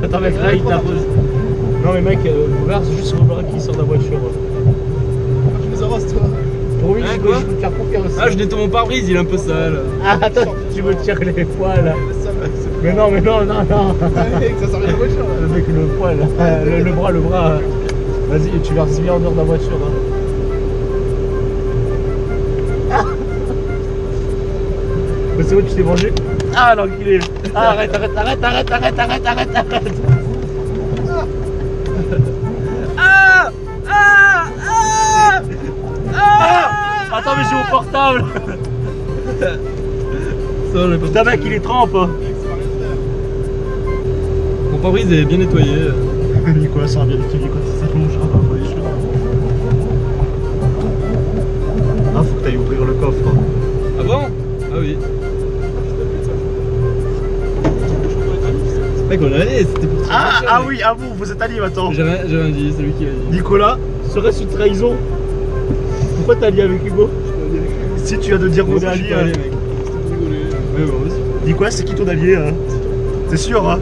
Attends mec, là il t'arrose. Non mais mec, regarde, c'est juste Robin qui sort de la voiture. Tu les arroses toi. Oui, Hein, je quoi peux te faire confiance. Ah, je nettoie mon pare-brise, il est un peu sale. Ah attends, tu veux tirer les poils. Mais non, non. Ça sort de la voiture là. Le mec, le poil, le bras. Vas-y, tu verses bien en dehors de la voiture. Mais c'est où tu t'es mangé? Ah l'enculé. Ah, arrête. Attends mais j'ai mon portable. Ça, j'ai pas Putain mec, il est trempe. Mon pare-brise est bien nettoyé. Nicolas sera bien nettoyé quand ça mangera pas les choses. Ah, faut que t'ailles ouvrir le coffre. Ah bon? Ah oui. Mec, on est allé, c'était pour Ah oui, ah vous êtes alliés maintenant. J'avais un dit, c'est lui qui l'a dit. Nicolas, serait-ce une trahison? Pourquoi t'es allié avec Hugo? Si tu viens de dire qu'on est alliés. Allez, mec. C'était pour rigoler. Ouais, bon, aussi. Nicolas, c'est qui ton allié? C'est sûr, hein?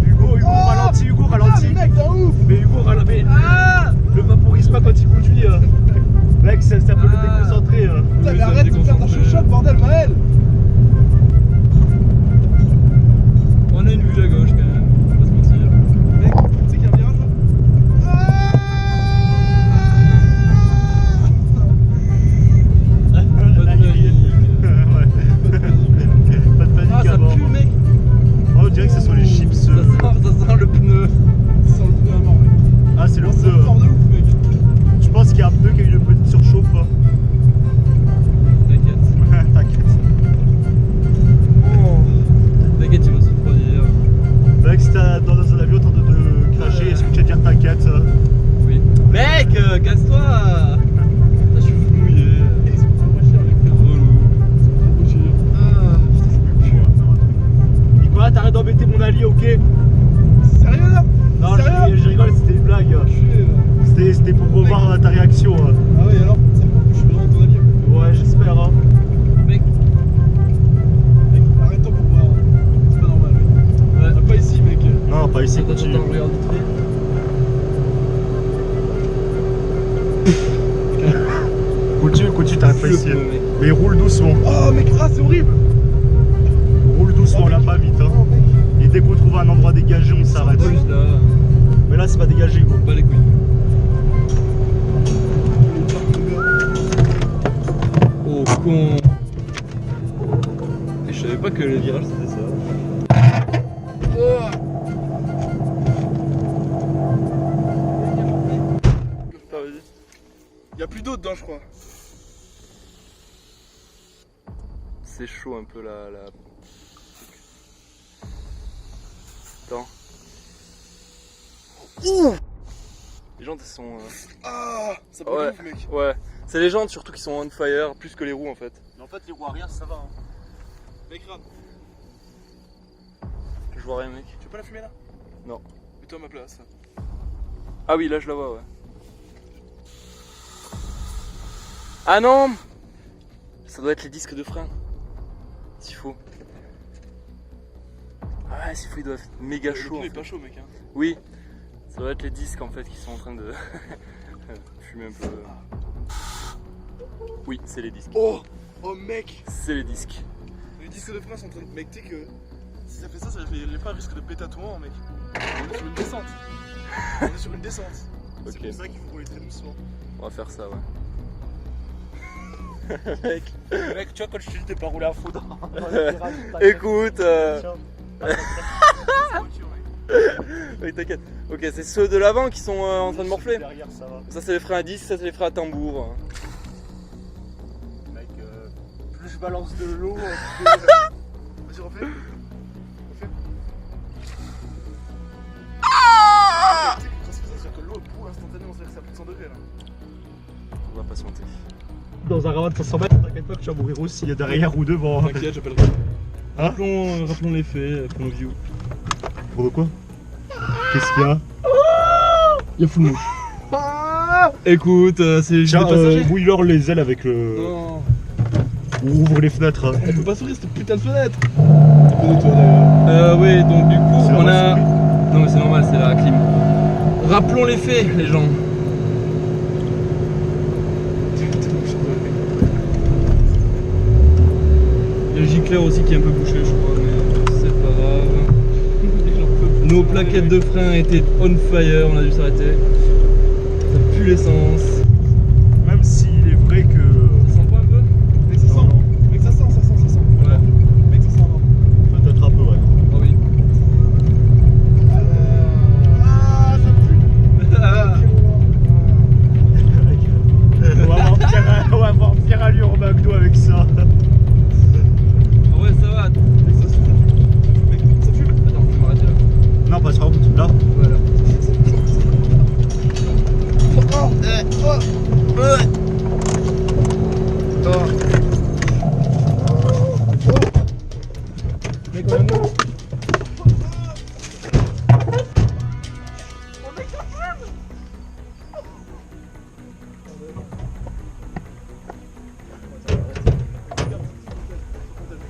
Hugo, ralentis, Hugo, ralentis. Ah, mec, t'es un ouf. Mais Hugo, ralentis. Le vaporise pas quand il conduit. Mec, ça peut le déconcentrer. Putain, mais arrête de faire ta chouchotte, bordel, Maël. On a une vue à gauche quand même, faut pas se mentir. Mec, tu sais qu'il y a un virage là? Pas de panique Ah, ça à bord. pue, mec. Oh, on dirait que ce sont les chips. Ça sent le pneu. Ça sent le pneu à mort, mec. Ah, c'est le Ça pneu. sort de ouf, mec. Je pense qu'il y a un pneu qui a eu une petite surchauffe. T'inquiète. T'inquiète. T'inquiète, tu vas se refroidir. Mec, si t'es dans un avion en train de te cracher, est-ce que tu vas dire t'inquiète? Oui. Mec, casse-toi. Putain, je suis mouillé. Ils sont trop chers, mec. C'est relou. Trop cher. Nicolas, t'arrêtes d'embêter mon allié, ok? Sérieux là? Non, Sérieux? je rigole, c'était une blague. C'était pour revoir ta réaction. Ah oui, alors, ça me prouve que je suis vraiment ton allié. Ouais, j'espère. Hein. Mec, Arrête-toi pour voir. C'est pas normal, mec. ouais. Pas ici, mec. Non, pas ici, Attends, continue. regarde vite fait. Continue, t'arrêtes pas Le ici. pneu, mec. Mais roule doucement. Oh, mec, ah, c'est horrible. Roule doucement, là, pas vite. Hein. Oh, mec. Et dès qu'on trouve un endroit dégagé, on s'arrête. Juste là. Mais là, c'est pas dégagé, gros. Pas les couilles. Oh con. Et je savais pas que les virages c'était ça. Putain, vas-y. Y'a plus d'eau dedans, je crois. C'est chaud un peu là. Attends. Ouh. Les jantes elles sont. Ah, ça brûle Ouais, ouf, mec. ouais. C'est les jantes surtout qui sont on fire plus que les roues en fait. Mais en fait, les roues arrière, ça va. Hein. Mec, regarde. Je vois rien mec. Tu veux pas la fumer là? Non. Mets-toi à ma place. Ah oui là je la vois ouais. Ah non. Ça doit être les disques de frein. S'il faut. Ah ouais s'il faut il doit être méga Le chaud. pneu En est fait. pas chaud, mec. Hein. Oui. Ça doit être les disques en fait qui sont en train de fumer un peu. Oui c'est les disques. Oh, oh, mec. C'est les disques. Les disques de frein sont en train de. Mec, tu sais que si ça fait ça, les freins risquent de péter à tout moment, mec. On est sur une descente. On est sur une descente. Ok. C'est pour ça qu'il faut rouler très doucement. On va faire ça ouais. Mec, tu vois, quand je te dis, t'es pas roulé à fond dans Écoute, Oui, t'inquiète. Ok, c'est ceux de l'avant qui sont en train de morfler. Derrière, ça va. Ça, c'est les freins à disque, ça, c'est les freins à tambour. Mec, plus je balance de l'eau. Vas-y, refais. Quand c'est ça, c'est-à-dire que l'eau bout instantanément, c'est-à-dire que c'est à plus de 100 degrés là. On va patienter. Dans un ravin de 500 mètres, t'inquiète pas que tu vas mourir aussi, il y a derrière ou devant. T'inquiète, j'appellerai. Rappelons les faits pour nos views. Pour de quoi? Qu'est-ce qu'il y a? Il y a full mouche. Écoute, c'est juste Tiens, des passagers. bouille-leur les ailes avec le. Non. Ouvre les fenêtres. Hein. On peut pas sourire cette putain de fenêtre. Toi d'ailleurs. Oui, donc du coup, C'est on normal, a. c'est Non, mais c'est normal, c'est la clim. Rappelons les faits, les gens. Il y a Gicler aussi qui est un peu bouché, je crois, mais c'est pas grave. Nos plaquettes de frein étaient on fire, on a dû s'arrêter. Ça pue l'essence. Même s'il est vrai que. Ça sent pas un peu? Mec, ça sent. Non, non. Mec, ça sent. Ouais. Mec, ça sent. Peut-être un peu, ouais. Oh oui. Ah, ça On va voir Pierre Allure au McDo avec ça. Ah ouais, ça va. Mec, ça fume, mec. Ça fume. Attends, je vais m'arrêter là. Non, pas sur la route, là. Voilà. Mec, on a nous.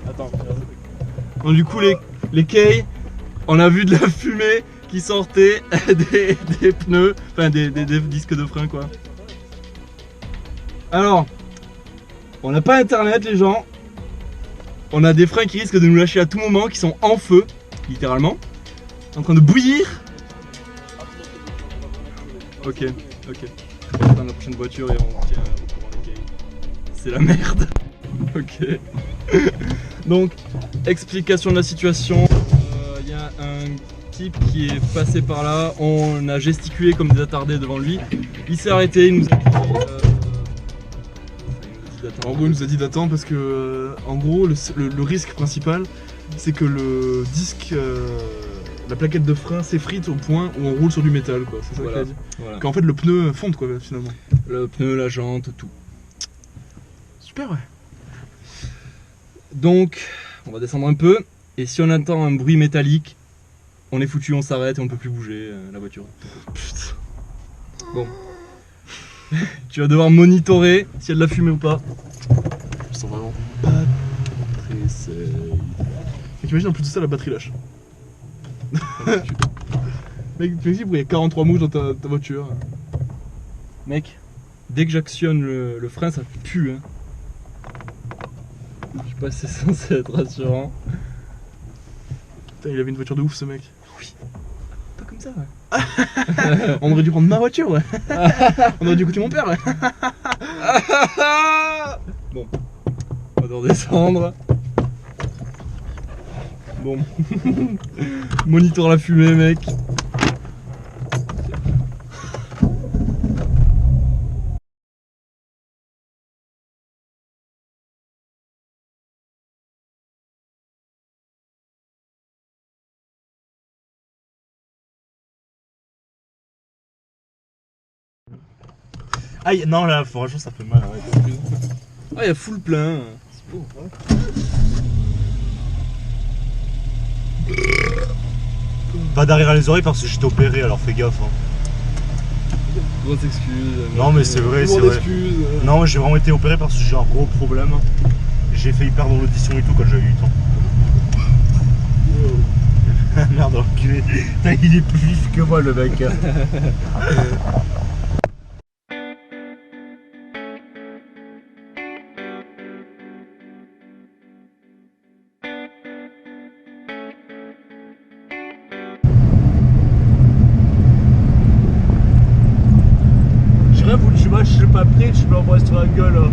Attends, Donc du coup les quais, on a vu de la fumée qui sortait des pneus, enfin des disques de frein quoi. Alors, on n'a pas internet les gens, on a des freins qui risquent de nous lâcher à tout moment, qui sont en feu, littéralement, en train de bouillir. Ok, ok. On va attendre la prochaine voiture et on tient au courant les quais. C'est la merde. Ok. Donc, explication de la situation. Il y a un type qui est passé par là. On a gesticulé comme des attardés devant lui. Il s'est arrêté, il nous a dit. En gros, il nous a dit d'attendre parce que, en gros, le risque principal, c'est que le disque, la plaquette de frein s'effrite au point où on roule sur du métal, quoi. C'est ça qu'il a dit. Voilà. Qu'en fait, le pneu fonde, quoi, finalement. Le pneu, la jante, tout. Super, ouais. Donc, on va descendre un peu. Et si on entend un bruit métallique, on est foutu, on s'arrête et on ne peut plus bouger la voiture. Putain. Bon. Tu vas devoir monitorer s'il y a de la fumée ou pas. Je sens vraiment. Pas très safe. Mec, imagine en plus de ça, la batterie lâche. Mec, tu imagines, il y a 43 mouches dans ta voiture. Mec, dès que j'actionne le frein, ça pue. Hein. Je sais pas si c'est censé être rassurant. Putain, il avait une voiture de ouf, ce mec. Pas comme ça, ouais. On aurait dû prendre ma voiture, ouais. On aurait dû écouter mon père, ouais. Bon, on va devoir redescendre. Bon, monitor la fumée, mec. Aïe, non, là, franchement, ça fait mal. Ouais. Ah, il y a full plein. C'est beau. Pas derrière les oreilles parce que j'étais opéré, alors fais gaffe. Hein. Grosse excuse. Non, mais c'est vrai, c'est vrai. Non, j'ai vraiment été opéré parce que j'ai un gros problème. J'ai failli perdre l'audition et tout quand j'avais 8 ans. Merde, enculé. Putain, il est plus vif que moi, le mec. J'irais vous tu mâches le papier, tu me l'envoies sur la gueule.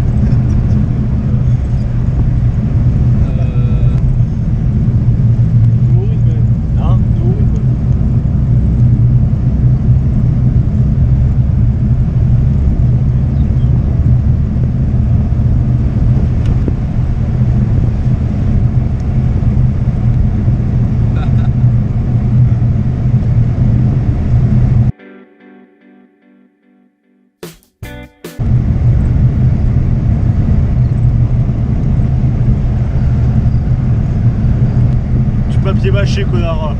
papier mâché, connard.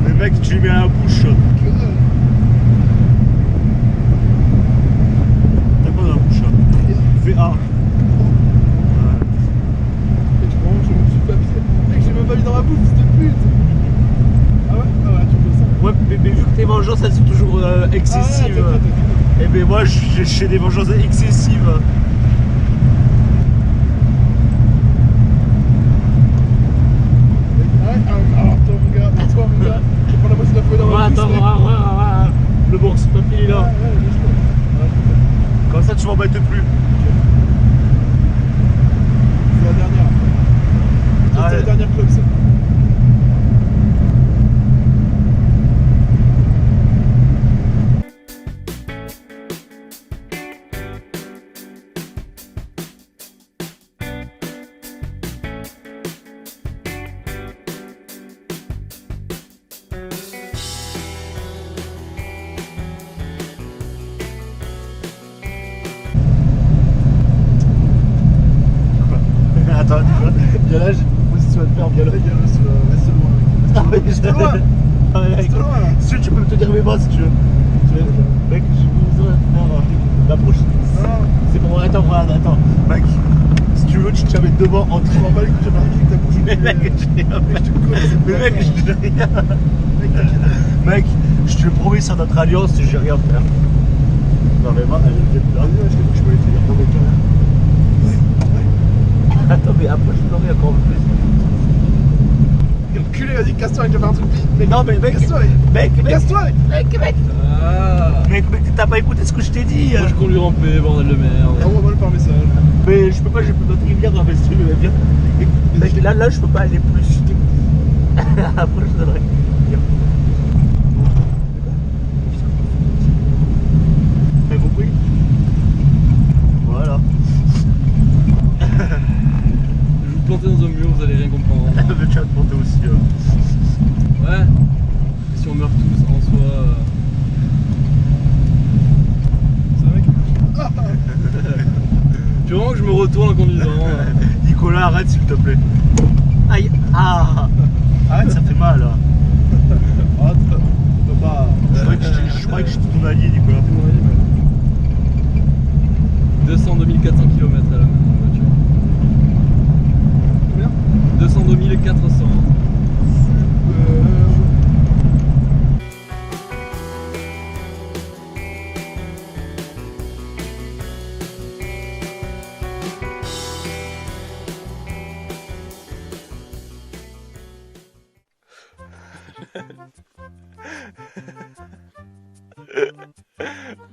Mais mec, tu lui mets à la bouche. T'as quoi dans la bouche? Fais A. Et tu prends, je me suis papier. Mec, j'ai même pas mis dans ma bouche, cette pute. Ah ouais, tu fais ça. Ouais, mais vu que tes vengeances elles sont toujours excessives, et ben moi j'ai des vengeances excessives. Alors toi mon gars, je vais prendre la moitié de la feuille dans ma bouche. Attends, le morceau de papier il est là. Comme ça tu m'embêtes plus. C'est la dernière. C'est la dernière club ça. Attends, viens là, j'ai une proposition à te faire, viens là. Reste loin. Ah ouais, Reste loin. Ah ouais, Reste loin là. Si tu peux me tenir mes mains si tu veux. Mec, j'ai une proposition à te faire. La prochaine. C'est bon, attends. Mec, si tu veux, tu te mets devant entre. Je m'en bats les couilles, j'ai marqué avec ta bouche. Mais mec, j'ai rien Mec, je te colle. Mais mec, j'ai rien. Mec, je te promets sur notre alliance, j'ai rien à faire. Non mais moi, elle est là. Je peux les tenir. Non mais carrément. Attends, mais après je t'aurai encore plus. Quel culé, vas-y, casse-toi avec le faire un truc. Mais non, mais mec, Casse-toi, mec, casse-toi. Mec, t'as pas écouté ce que je t'ai dit. Moi je conduis en paix, bordel de merde. Envoie-moi le par message. Mais je peux pas, j'ai plus notre rivière dans la vestibule, mais viens. Mec, là, je peux pas aller plus. Après, je te donnerai. Viens. T'as compris? Voilà. Je vais vous planter dans un mur, vous allez rien comprendre. Mais tu vas te planter aussi. Ouais. Et si on meurt tous en soi. C'est vrai Tu veux vraiment que je me retourne en conduisant Nicolas, arrête s'il te plaît. Aïe. Ah. Arrête, ça fait mal. Là. Ah, tu peux pas. Je croyais que j'étais ton allié, Nicolas. 202 400 km à la même voiture. Combien 202 400.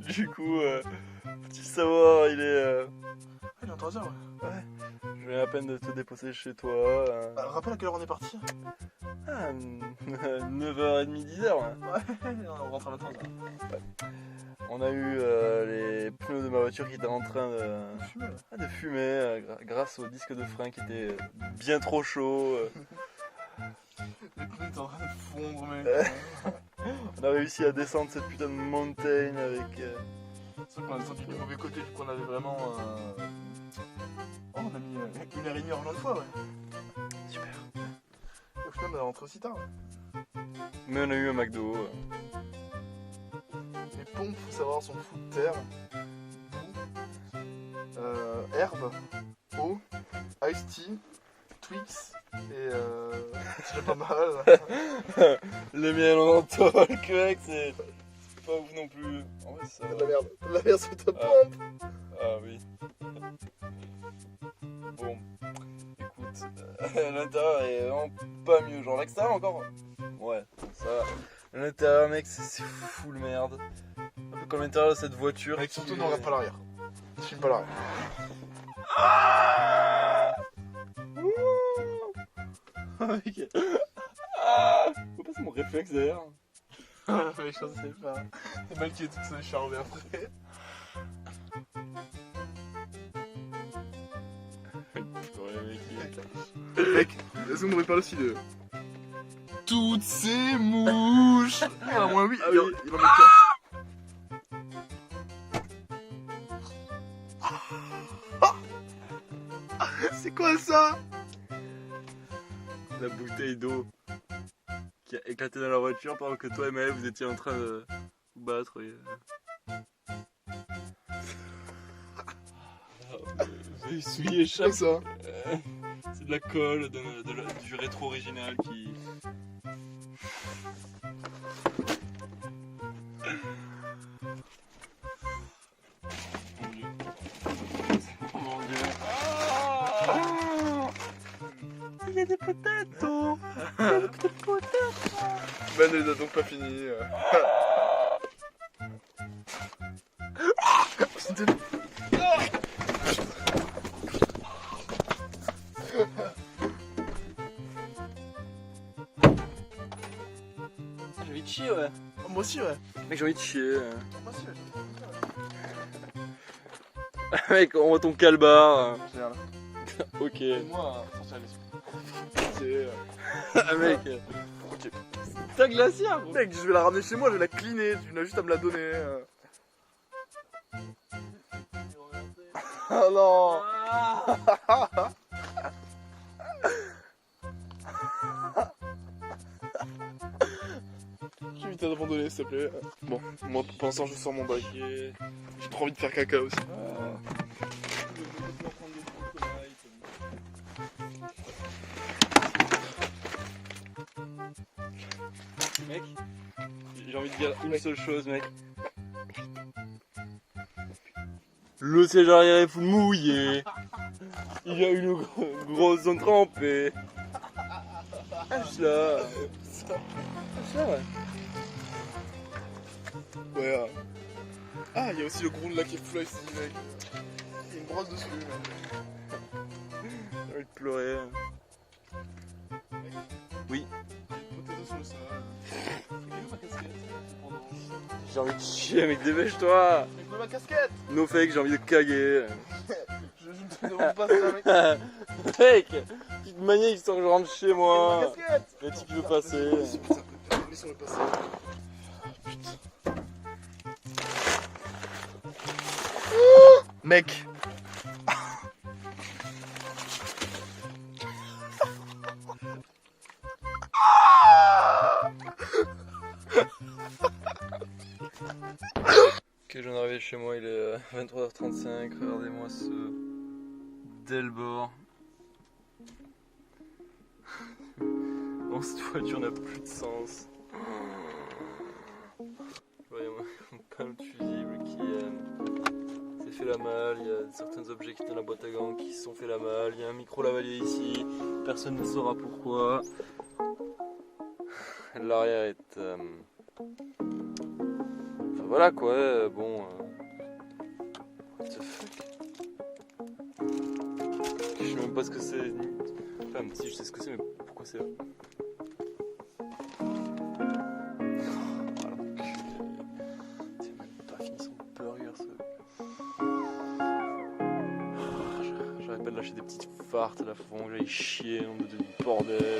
Du coup, petit savoir, il est. Il est en 3h, ouais. Je viens à peine de te déposer chez toi. Rappelle à quelle heure on est parti. 9h30, 10h. Ouais, on rentre à la 30. On a eu les pneus de ma voiture qui étaient en train de fumer grâce au disque de frein qui était bien trop chaud. Les pneus étaient en train de fondre, mec. On a réussi à descendre cette putain de montagne avec. C'est vrai qu'on a descendu du mauvais côté, du coup on avait vraiment. Oh, on a mis 1h30 en revenant de fois, ouais. Super. Et au final, on est rentré aussi tard. Mais on a eu un McDo. Les pompes, faut savoir, sont fous de terre, boue, herbe, eau, iced tea, Twix et c'est déjà pas mal. Les miels en talk, mec, c'est pas ouf non plus. En vrai, ça De va. la merde sous ta pompe. Ah oui. Bon, écoute, l'intérieur est vraiment pas mieux. Genre l'extérieur encore. Ouais, ça va. L'intérieur, mec, c'est full merde. Un peu comme l'intérieur de cette voiture. Mec, surtout ne regarde pas l'arrière. Ne filme pas l'arrière. Mec. Ah, faut pas, c'est mon réflexe d'ailleurs. Mais je sais pas. C'est mal qui est tout seul charmé après. Mec, est-ce qu'on aurait parlé aussi de toutes ces mouches? Ah, moi oui, il en met qu'un. C'est quoi ça? la bouteille d'eau qui a éclaté dans la voiture pendant que toi et Maël vous étiez en train de vous battre. Oui. Vous avez essuyé chaque... Comme ça. C'est de la colle, du rétro original qui... Mon Dieu. Mon Dieu. Il y a des potatoes. Il y a des potatoes. Ben ne les a donc pas fini. J'ai envie de chier, ouais. Moi aussi, ouais. Mec, j'ai envie de chier. Moi aussi, ouais. Mec, on voit ton calbar. Regarde. Ok. Moi, sortir les Ah mec. Ok. T'as glaciaire, gros. Mec, je vais la ramener chez moi, je vais la cleaner. Tu n'as juste à me la donner. Oh non. J'ai vite à abandonner, s'il te plaît. Bon, moi pour l'instant je sors mon bac. J'ai trop envie de faire caca aussi. Mec, j'ai envie de dire une seule chose, mec. Le siège arrière est mouillé. Il y a une grosse zone trempée. Ah, juste là. Juste là, ouais. Ouais. Ah, il y a aussi le ground là qui est fly ici, mec. Il y a une brosse dessus. J'ai envie de pleurer. Oui. Potato sur le sol. J'ai envie de chier, mec, dépêche-toi. Mec, mets ma casquette. No fake, j'ai envie de caguer. Je ne te demande pas ça, mec. Mec, petite manière histoire que je rentre chez Ma moi. casquette. Le type qui veut passer. Putain, mets sur le passé. Mec. Ok, je viens d'arriver chez moi, il est 23h35, regardez-moi ce Delbord. Bon, cette voiture n'a plus de sens. Voyez, mon palme fusible qui s'est fait la malle, il y a certains objets qui étaient dans la boîte à gants qui se sont fait la malle, il y a un micro lavalier ici, personne ne saura pourquoi. L'arrière est... Enfin voilà quoi, bon... What the fuck? Je sais même pas ce que c'est. Enfin si je sais ce que c'est mais pourquoi c'est là? C'est même pas fini son burger ce... J'arrête pas de lâcher des petites fartes à la fond, j'allais chier, nom de bordel.